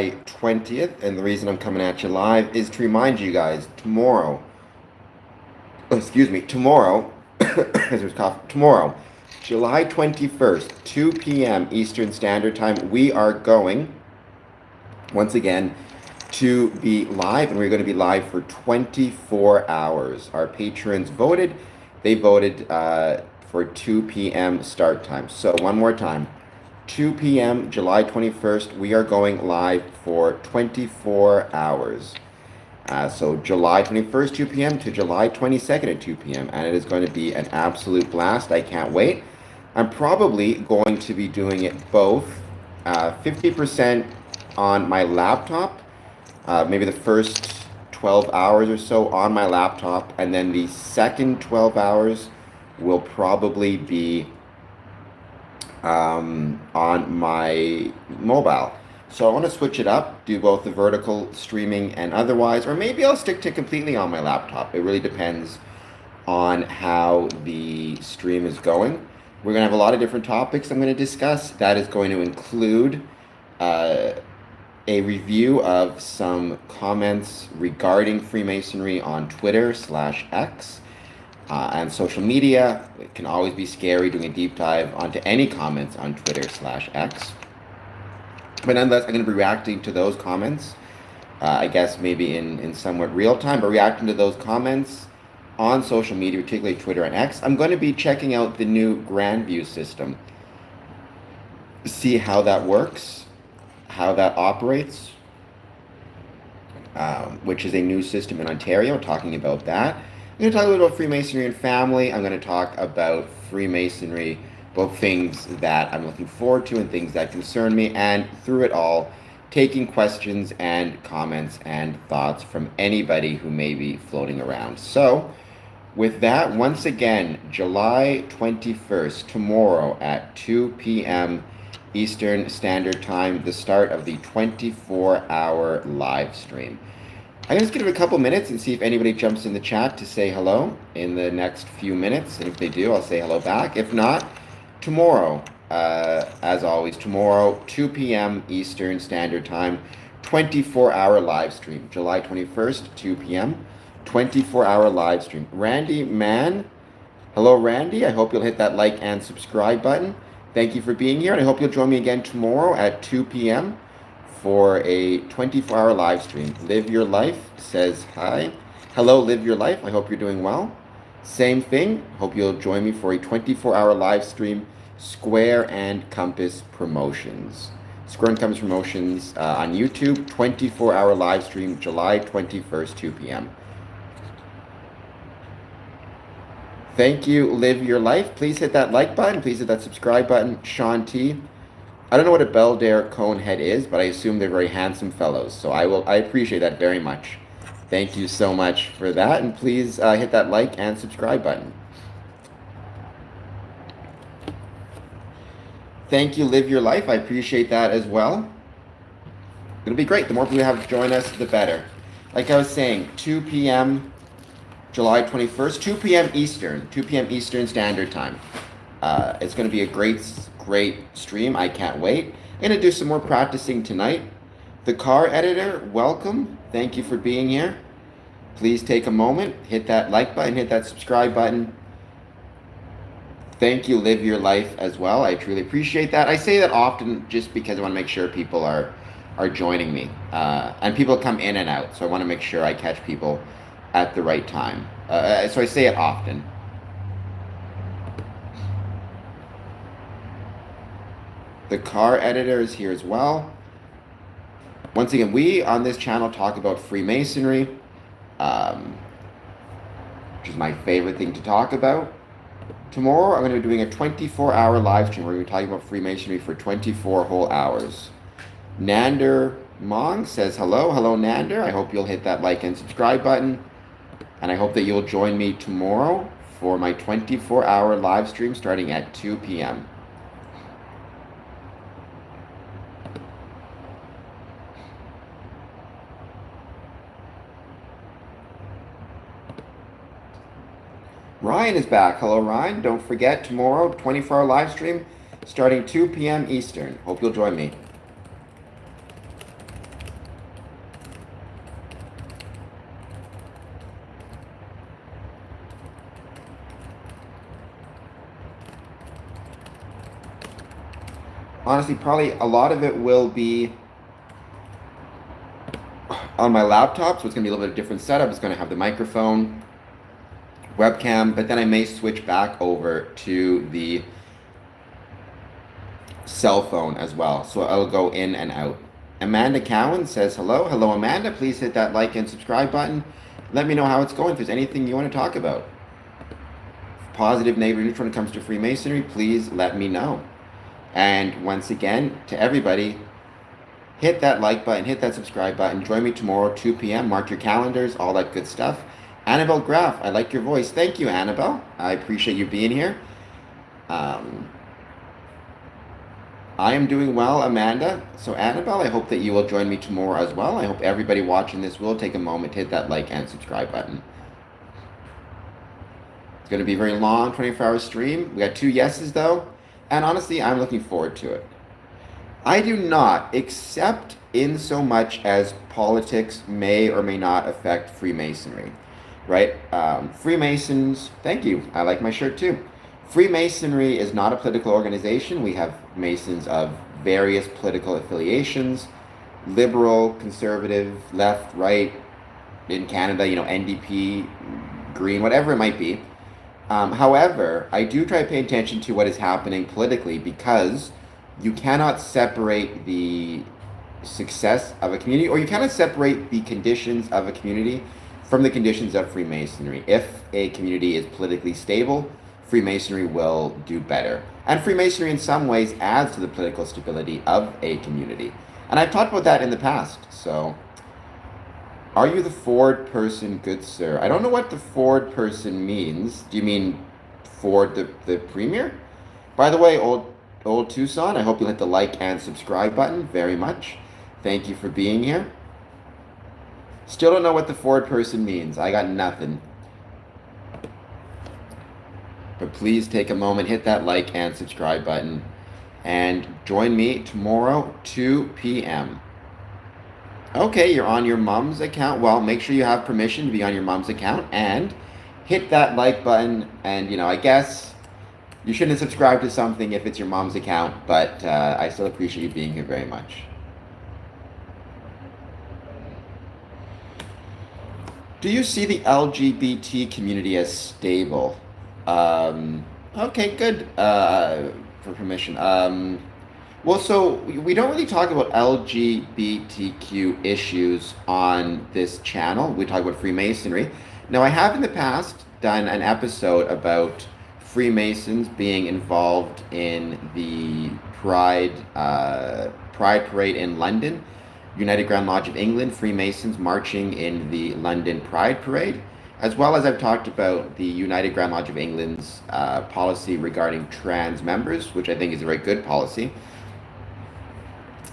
20th, and the reason I'm coming at you live is to remind you guys tomorrow, tomorrow, tomorrow, July 21st, 2 p.m. Eastern Standard Time, we are going, once again, to be live, and we're going to be live for 24 hours. Our patrons voted. They voted for 2 p.m. start time. So one more time, 2 p.m. July 21st, we are going live for 24 hours. So July 21st, 2 p.m. to July 22nd at 2 p.m. And it is going to be an absolute blast. I can't wait. I'm probably going to be doing it both 50% on my laptop, maybe the first 12 hours or so on my laptop, and then the second 12 hours will probably be on my mobile. So I want to switch it up, do both the vertical streaming and otherwise, or maybe I'll stick to completely on my laptop. It really depends on how the stream is going. We're going to have a lot of different topics I'm going to discuss. That is going to include a review of some comments regarding Freemasonry on Twitter/X and social media. It can always be scary doing a deep dive onto any comments on Twitter/X. But nonetheless, I'm going to be reacting to those comments, I guess maybe in somewhat real time, but reacting to those comments on social media, particularly Twitter and X. I'm going to be checking out the new Grandview system, see how that works, how that operates, which is a new system in Ontario, talking about that. I'm going to talk a little about Freemasonry and family. I'm going to talk about Freemasonry, both things that I'm looking forward to and things that concern me, and through it all, taking questions and comments and thoughts from anybody who may be floating around. So, with that, once again, July 21st, tomorrow at 2 p.m. Eastern Standard Time, the start of the 24-hour live stream. I'm going to give it a couple minutes and see if anybody jumps in the chat to say hello in the next few minutes. And if they do, I'll say hello back. If not, tomorrow, as always, tomorrow, 2 p.m. Eastern Standard Time, 24-hour live stream. July 21st, 2 p.m., 24-hour live stream. Randy Mann, hello Randy. I hope you'll hit that like and subscribe button. Thank you for being here, and I hope you'll join me again tomorrow at 2 p.m. for a 24-hour live stream. Live Your Life says hi. Hello, Live Your Life. I hope you're doing well. Same thing. Hope you'll join me for a 24-hour live stream. Square and Compass Promotions. Square and Compass Promotions on YouTube. 24-hour live stream, July 21st, 2 p.m. Thank you, Live Your Life. Please hit that like button. Please hit that subscribe button. Sean T. I don't know what a Belledere cone head is, but I assume they're very handsome fellows. So I appreciate that very much. Thank you so much for that. And please hit that like and subscribe button. Thank you, Live Your Life. I appreciate that as well. It'll be great. The more people have join us, the better. Like I was saying, 2 p.m. July 21st, 2 p.m. Eastern, 2 p.m. Eastern Standard Time. It's going to be a great stream. I can't wait. I'm going to do some more practicing tonight. The car editor, welcome. Thank you for being here. Please take a moment, hit that like button, hit that subscribe button. Thank you, Live Your Life as well. I truly appreciate that. I say that often just because I want to make sure people are joining me. And people come in and out, so I want to make sure I catch people at the right time. So I say it often. The car editor is here as well. Once again, we on this channel talk about Freemasonry, which is my favorite thing to talk about. Tomorrow, I'm going to be doing a 24-hour live stream where we're talking about Freemasonry for 24 whole hours. Nander Mong says hello. Hello, Nander. I hope you'll hit that like and subscribe button. And I hope that you'll join me tomorrow for my 24-hour live stream starting at 2 p.m. Ryan is back. Hello, Ryan. Don't forget, tomorrow, 24-hour live stream starting 2 p.m. Eastern. Hope you'll join me. Honestly, probably a lot of it will be on my laptop, so it's going to be a little bit of different setup. It's going to have the microphone, webcam, but then I may switch back over to the cell phone as well. So I'll go in and out. Amanda Cowan says hello. Hello, Amanda. Please hit that like and subscribe button. Let me know how it's going. If there's anything you want to talk about, positive, negative, neutral when it comes to Freemasonry, please let me know. And once again, to everybody, hit that like button, hit that subscribe button. Join me tomorrow, 2 p.m. Mark your calendars, all that good stuff. Annabelle Graff, I like your voice. Thank you, Annabelle. I appreciate you being here. I am doing well, Amanda. So, Annabelle, I hope that you will join me tomorrow as well. I hope everybody watching this will take a moment to hit that like and subscribe button. It's going to be a very long 24-hour stream. We got 2 yeses, though. And honestly, I'm looking forward to it. I do not, except in so much as politics may or may not affect Freemasonry, right? Freemasons, thank you. I like my shirt too. Freemasonry is not a political organization. We have Masons of various political affiliations, liberal, conservative, left, right, in Canada, NDP, Green, whatever it might be. However, I do try to pay attention to what is happening politically because you cannot separate the success of a community, or you cannot separate the conditions of a community from the conditions of Freemasonry. If a community is politically stable, Freemasonry will do better. And Freemasonry in some ways adds to the political stability of a community. And I've talked about that in the past. So, are you the Ford person, good sir? I don't know what the Ford person means. Do you mean Ford the premier? By the way, old Tucson, I hope you'll hit the like and subscribe button very much. Thank you for being here. Still don't know what the Ford person means. I got nothing. But please take a moment, hit that like and subscribe button, and join me tomorrow, 2 p.m. Okay, you're on your mom's account. Well, make sure you have permission to be on your mom's account and hit that like button. And, I guess you shouldn't subscribe to something if it's your mom's account, but I still appreciate you being here very much. Do you see the LGBT community as stable? Okay, good. For permission. Well, so we don't really talk about LGBTQ issues on this channel. We talk about Freemasonry. Now, I have in the past done an episode about Freemasons being involved in the Pride Parade in London, United Grand Lodge of England, Freemasons marching in the London Pride Parade, as well as I've talked about the United Grand Lodge of England's policy regarding trans members, which I think is a very good policy,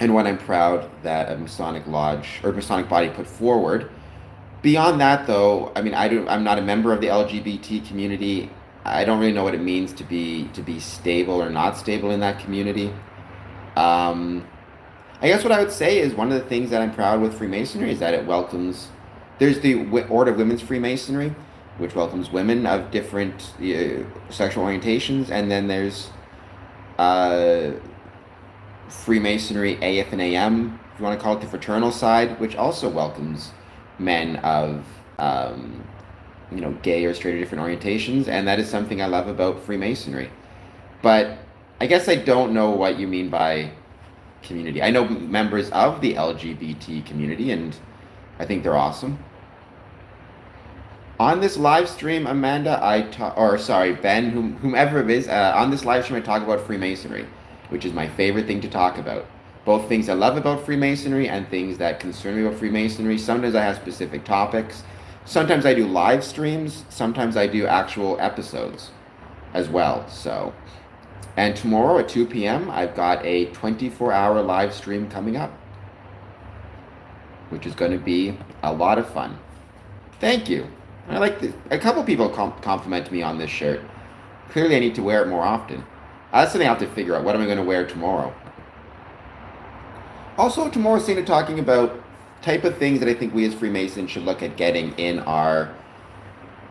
and one I'm proud that a Masonic lodge or Masonic body put forward. Beyond that, though, I'm not a member of the LGBT community. I don't really know what it means to be stable or not stable in that community. I guess what I would say is one of the things that I'm proud with Freemasonry is that it welcomes. There's the Order of Women's Freemasonry, which welcomes women of different sexual orientations, and then there's Freemasonry AF and AM, if you want to call it the fraternal side, which also welcomes men of gay or straight or different orientations, and that is something I love about Freemasonry. But I guess I don't know what you mean by community. I know members of the LGBT community, and I think they're awesome. On this live stream, Amanda, Ben, whomever it is, on this live stream I talk about Freemasonry, which is my favorite thing to talk about. Both things I love about Freemasonry and things that concern me about Freemasonry. Sometimes I have specific topics. Sometimes I do live streams. Sometimes I do actual episodes as well. So, and tomorrow at 2 p.m. I've got a 24-hour live stream coming up, which is going to be a lot of fun. Thank you. I like this. A couple people complimented me on this shirt. Clearly I need to wear it more often. That's something I have to figure out. What am I going to wear tomorrow? Also, tomorrow's going to be talking about type of things that I think we as Freemasons should look at getting in our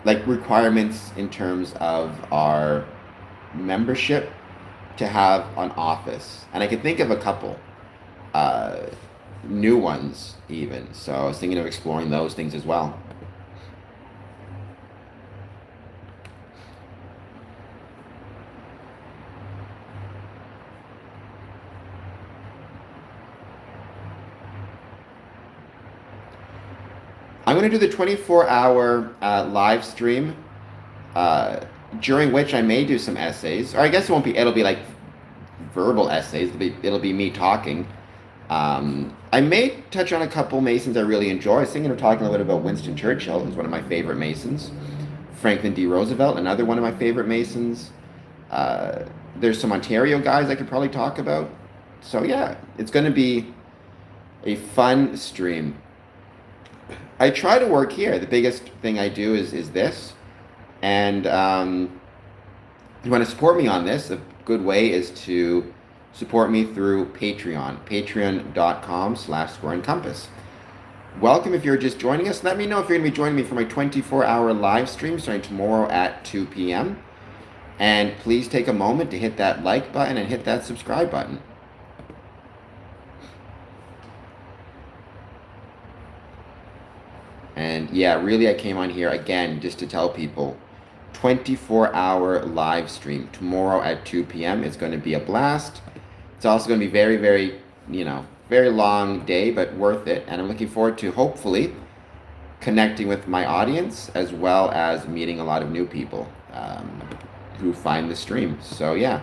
requirements in terms of our membership to have an office, and I could think of a couple uh, new ones even. So I was thinking of exploring those things as well. I'm going to do the 24-hour live stream, uh, during which I may do some essays, or I guess it won't be. It'll be like verbal essays. It'll be me talking. I may touch on a couple Masons I really enjoy. I was thinking of talking a little bit about Winston Churchill, who's one of my favorite Masons. Franklin D. Roosevelt, another one of my favorite Masons. Uh, there's some Ontario guys I could probably talk about. So yeah, it's going to be a fun stream. I try to work here. The biggest thing I do is this, and if you want to support me on this, a good way is to support me through Patreon, patreon.com/squareandcompass. Welcome if you're just joining us. Let me know if you're going to be joining me for my 24-hour live stream starting tomorrow at 2 p.m. And please take a moment to hit that like button and hit that subscribe button. And yeah, really, I came on here again just to tell people 24-hour live stream tomorrow at 2 p.m. It's going to be a blast. It's also going to be very, very, very long day, but worth it. And I'm looking forward to hopefully connecting with my audience as well as meeting a lot of new people who find the stream. So yeah,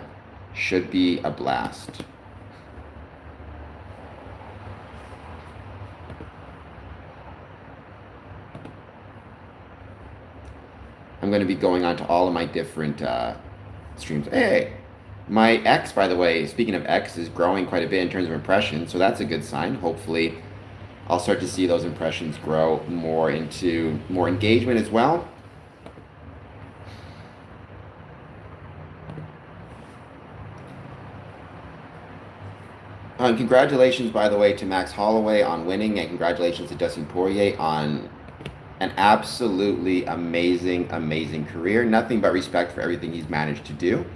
should be a blast. I'm going to be going on to all of my different streams. Hey, my X, by the way, speaking of X, is growing quite a bit in terms of impressions, so that's a good sign. Hopefully, I'll start to see those impressions grow more into more engagement as well. Congratulations, by the way, to Max Holloway on winning, and congratulations to Dustin Poirier on an absolutely amazing, amazing career. Nothing but respect for everything he's managed to do.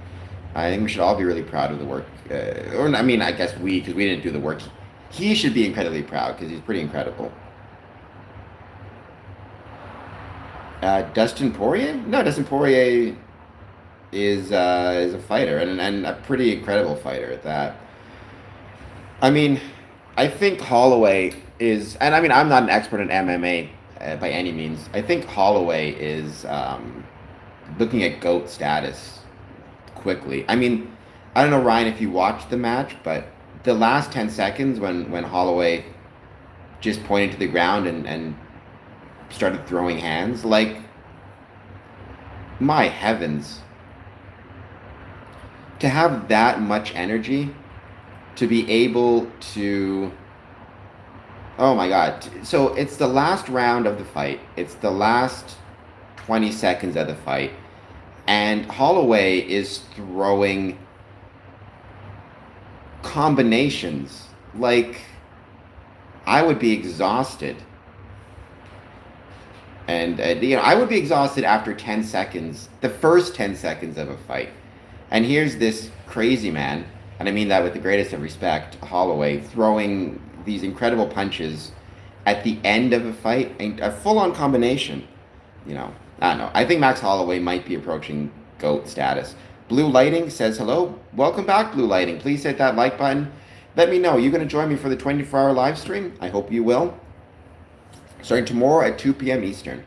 I think we should all be really proud of the work. I guess because we didn't do the work. He should be incredibly proud because he's pretty incredible. Dustin Poirier? No, Dustin Poirier is a fighter and a pretty incredible fighter at that. I mean, I think Holloway is, and I mean, I'm not an expert in MMA by any means. I think Holloway is looking at GOAT status quickly. I mean, I don't know, Ryan, if you watched the match, but the last 10 seconds when Holloway just pointed to the ground and started throwing hands, like, my heavens. To have that much energy, to be able to, oh my God. So it's the last round of the fight. It's the last 20 seconds of the fight. And Holloway is throwing combinations. Like, I would be exhausted. And, I would be exhausted after 10 seconds, the first 10 seconds of a fight. And here's this crazy man, and I mean that with the greatest of respect, Holloway, throwing these incredible punches at the end of a fight, a full-on combination. I don't know. I think Max Holloway might be approaching GOAT status. Blue Lighting says hello. Welcome back, Blue Lighting. Please hit that like button. Let me know. You going to join me for the 24-hour live stream? I hope you will. Starting tomorrow at 2 p.m. Eastern.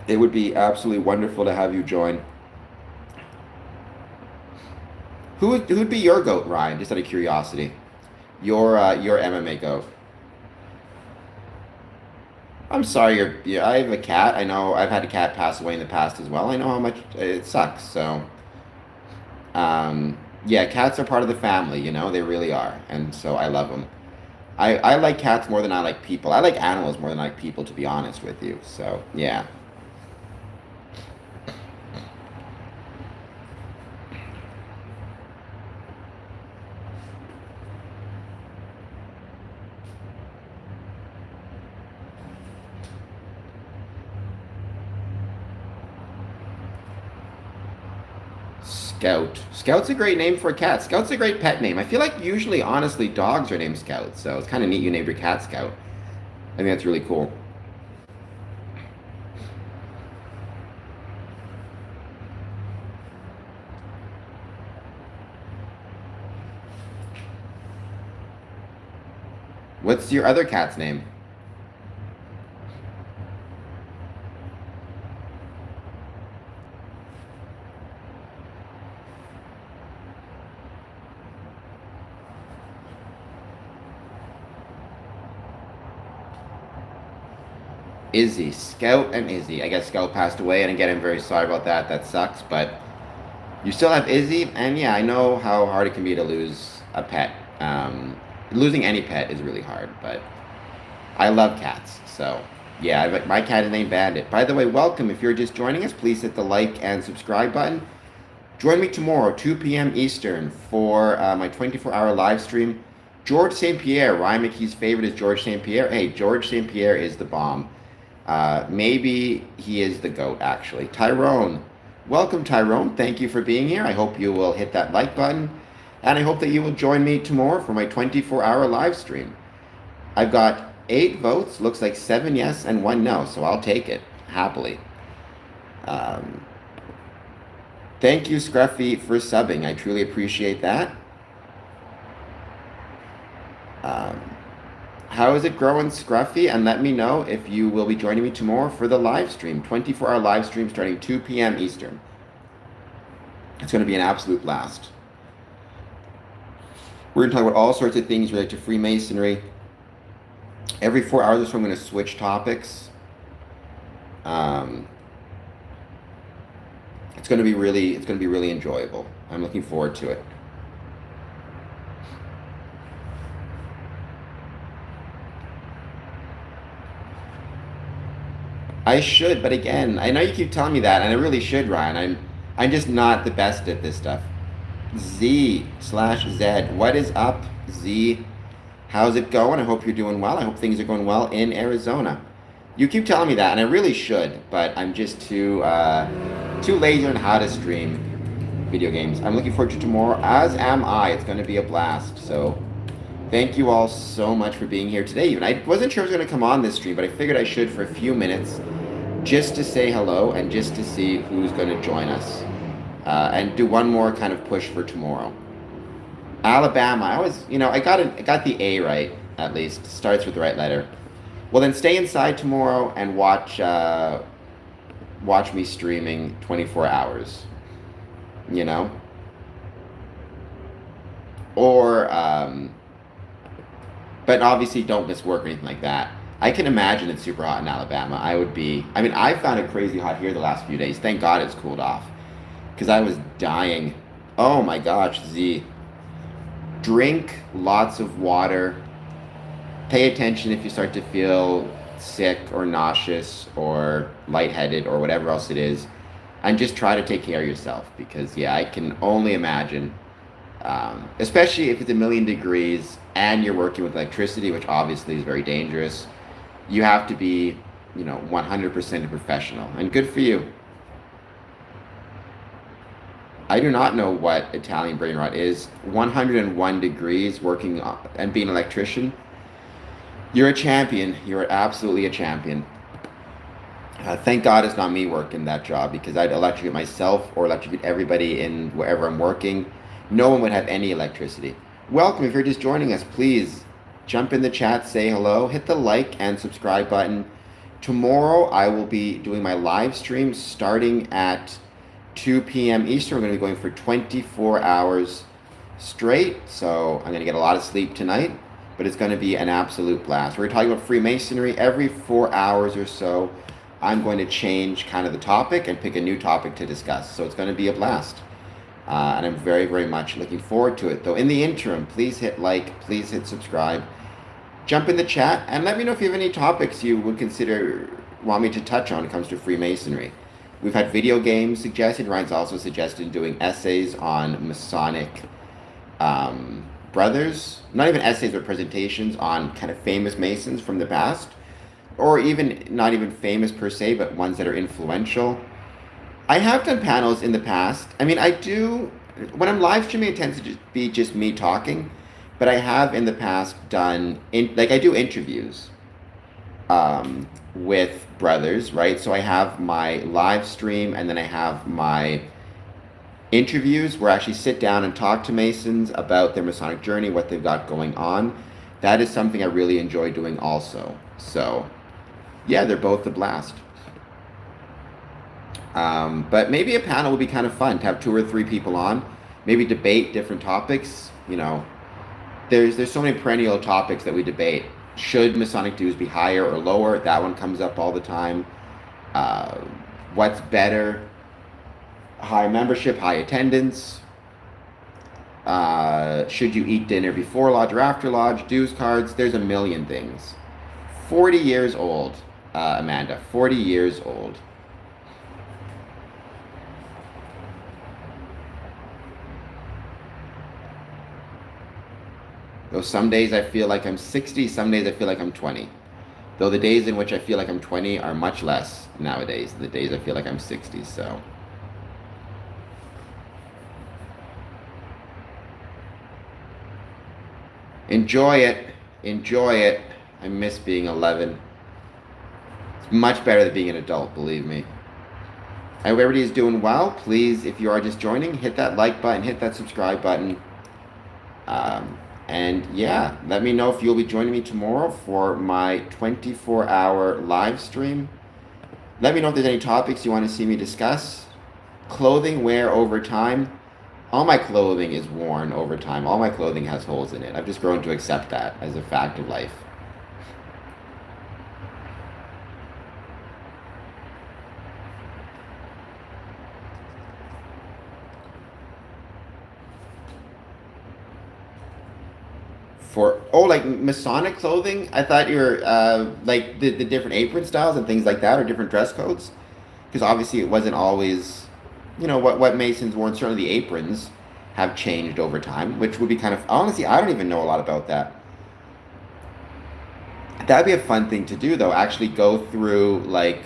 It would be absolutely wonderful to have you join. Who'd be your GOAT, Ryan? Just out of curiosity. Your MMA GOAT. I'm sorry. I have a cat. I know I've had a cat pass away in the past as well. I know how much it sucks. So, yeah, cats are part of the family. They really are, and so I love them. I like cats more than I like people. I like animals more than I like people, to be honest with you. So, yeah. Scout. Scout's a great name for a cat. Scout's a great pet name. I feel like usually, honestly, dogs are named Scout, so it's kind of neat you named your cat Scout. I think that's really cool. What's your other cat's name? Izzy. Scout and Izzy. I guess Scout passed away, and again, I'm very sorry about that. That sucks, but you still have Izzy, and yeah, I know how hard it can be to lose a pet. Losing any pet is really hard, but I love cats, so yeah, my cat is named Bandit. By the way, welcome. If you're just joining us, please hit the like and subscribe button. Join me tomorrow, 2 p.m. Eastern, for my 24-hour live stream. George St. Pierre, Ryan McKee's favorite is George St. Pierre. Hey, George St. Pierre is the bomb. Maybe he is the GOAT, actually. Tyrone. Welcome, Tyrone. Thank you for being here. I hope you will hit that like button. And I hope that you will join me tomorrow for my 24-hour live stream. I've got 8 votes. Looks like 7 yes and 1 no. So I'll take it happily. Thank you, Scruffy, for subbing. I truly appreciate that. How is it growing, Scruffy? And let me know if you will be joining me tomorrow for the live stream, 24-hour live stream starting 2 p.m. Eastern. It's going to be an absolute blast. We're going to talk about all sorts of things related to Freemasonry. Every 4 hours or so, I'm going to switch topics. It's going to be really enjoyable. I'm looking forward to it. I should, but again, I know you keep telling me that, and I really should, Ryan. I'm just not the best at this stuff. Z/Z. What is up, Z? How's it going? I hope you're doing well. I hope things are going well in Arizona. You keep telling me that, and I really should, but I'm just too lazy on how to stream video games. I'm looking forward to tomorrow, as am I. It's going to be a blast. So thank you all so much for being here today. Even I wasn't sure I was going to come on this stream, but I figured I should for a few minutes just to say hello and just to see who's going to join us. And do one more kind of push for tomorrow. Alabama. I got the A right, at least. Starts with the right letter. Well, then stay inside tomorrow and watch me streaming 24 hours. You know? Or, but obviously don't miss work or anything like that. I can imagine it's super hot in Alabama. I found it crazy hot here the last few days. Thank God it's cooled off. Because I was dying. Oh my gosh, Z. Drink lots of water. Pay attention if you start to feel sick or nauseous or lightheaded or whatever else it is. And just try to take care of yourself. Because, yeah, I can only imagine, especially if it's 1,000,000 degrees and you're working with electricity, which obviously is very dangerous. You have to be, 100% a professional. And good for you. I do not know what Italian brain rot is. 101 degrees working and being an electrician. You're a champion. You're absolutely a champion. Thank God it's not me working that job, because I'd electrocute myself or electrocute everybody in wherever I'm working. No one would have any electricity. Welcome. If you're just joining us, please jump in the chat, say hello, hit the like and subscribe button. Tomorrow I will be doing my live stream starting at 2 p.m. Eastern. We're going to be going for 24 hours straight, so I'm going to get a lot of sleep tonight, but it's going to be an absolute blast. We're talking about Freemasonry. Every 4 hours or so, I'm going to change kind of the topic and pick a new topic to discuss, so it's going to be a blast. And I'm very, very much looking forward to it. Though in the interim, please hit like, please hit subscribe, jump in the chat, and let me know if you have any topics you would want me to touch on when it comes to Freemasonry. We've had video games suggested. Ryan's also suggested doing essays on Masonic brothers. Not even essays, but presentations on kind of famous Masons from the past. Or even, not even famous per se, but ones that are influential. I have done panels in the past. I do when I'm live streaming, it tends to be just me talking, but I have in the past done like I do interviews with brothers, right? So I have my live stream and then I have my interviews where I actually sit down and talk to Masons about their Masonic journey, what they've got going on. That is something I really enjoy doing also. So, yeah, they're both a blast. But maybe a panel would be kind of fun to have 2 or 3 people on, maybe debate different topics. You know, there's so many perennial topics that we debate. Should Masonic dues be higher or lower? That one comes up all the time. Uh, what's better? High membership, high attendance. Should you eat dinner before lodge or after lodge? Dues cards. There's a million things. 40 years old, Amanda. 40 years old. Though some days I feel like I'm 60, some days I feel like I'm 20. Though the days in which I feel like I'm 20 are much less nowadays than the days I feel like I'm 60, so. Enjoy it. Enjoy it. I miss being 11. It's much better than being an adult, believe me. I hope everybody is doing well. Please, if you are just joining, hit that like button, hit that subscribe button. And yeah, let me know if you'll be joining me tomorrow for my 24-hour live stream. Let me know if there's any topics you want to see me discuss. Clothing wear over time. All my clothing is worn over time. All my clothing has holes in it. I've just grown to accept that as a fact of life. Like Masonic clothing? I thought you were like the different apron styles and things like that, or different dress codes. Because obviously it wasn't always, what Masons wore. And certainly the aprons have changed over time, which would be kind of, honestly, I don't even know a lot about that. That'd be a fun thing to do, though. Actually go through like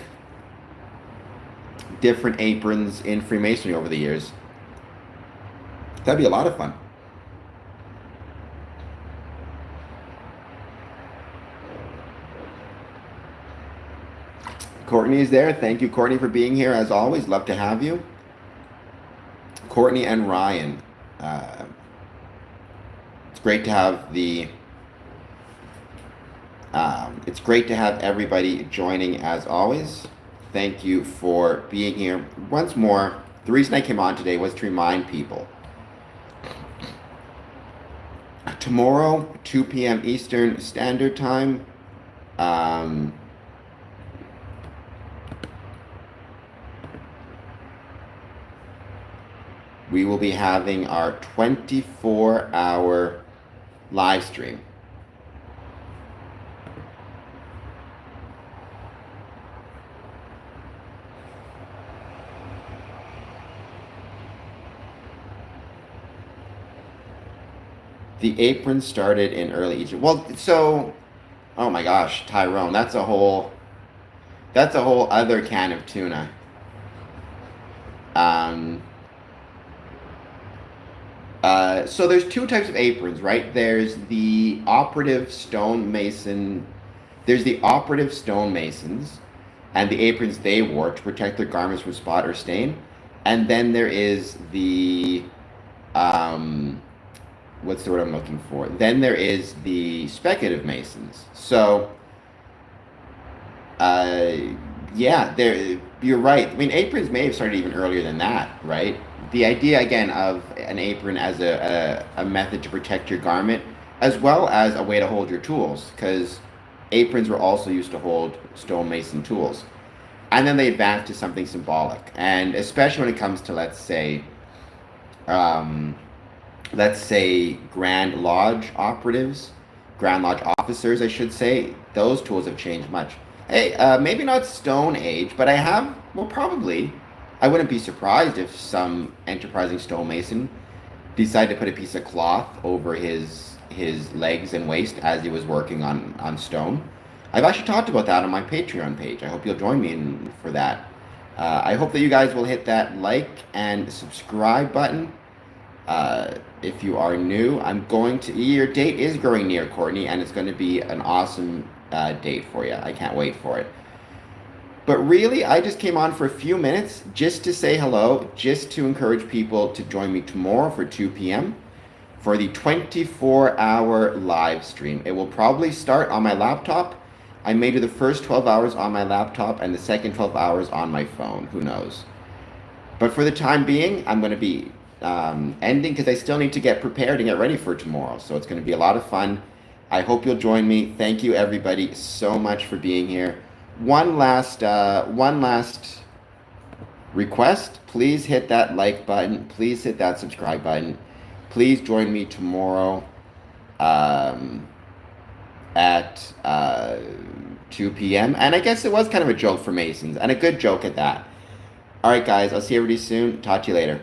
different aprons in Freemasonry over the years. That'd be a lot of fun. Courtney is there. Thank you, Courtney, for being here. As always, love to have you. Courtney and Ryan. It's great to have it's great to have everybody joining as always. Thank you for being here. Once more, the reason I came on today was to remind people. Tomorrow, 2 p.m. Eastern Standard Time, we will be having our 24-hour live stream. The apron started in early Egypt. Well, so, oh my gosh, Tyrone, that's a whole other can of tuna. So there's 2 types of aprons, right? There's the operative stonemasons, and the aprons they wore to protect their garments from spot or stain. And then there is the, what's the word I'm looking for? Then there is the speculative masons. So, yeah, you're right. I mean, aprons may have started even earlier than that, right? The idea, again, of an apron as a method to protect your garment, as well as a way to hold your tools, because aprons were also used to hold stonemason tools. And then they advanced to something symbolic. And especially when it comes to, let's say Grand Lodge operatives, Grand Lodge officers, I should say, those tools have changed much. Hey, maybe not Stone Age, but probably. I wouldn't be surprised if some enterprising stonemason decided to put a piece of cloth over his legs and waist as he was working on stone. I've actually talked about that on my Patreon page. I hope you'll join me for that. I hope that you guys will hit that like and subscribe button. If you are new, your date is growing near, Courtney, and it's going to be an awesome date for you. I can't wait for it. But really, I just came on for a few minutes just to say hello, just to encourage people to join me tomorrow for 2 p.m. for the 24-hour live stream. It will probably start on my laptop. I may do the first 12 hours on my laptop and the second 12 hours on my phone. Who knows? But for the time being, I'm going to be ending because I still need to get prepared and get ready for tomorrow. So it's going to be a lot of fun. I hope you'll join me. Thank you, everybody, so much for being here. One last request. Please hit that like button. Please hit that subscribe button. Please join me tomorrow at 2 p.m. And I guess it was kind of a joke for Masons, and a good joke at that. All right, guys, I'll see everybody soon. Talk to you later.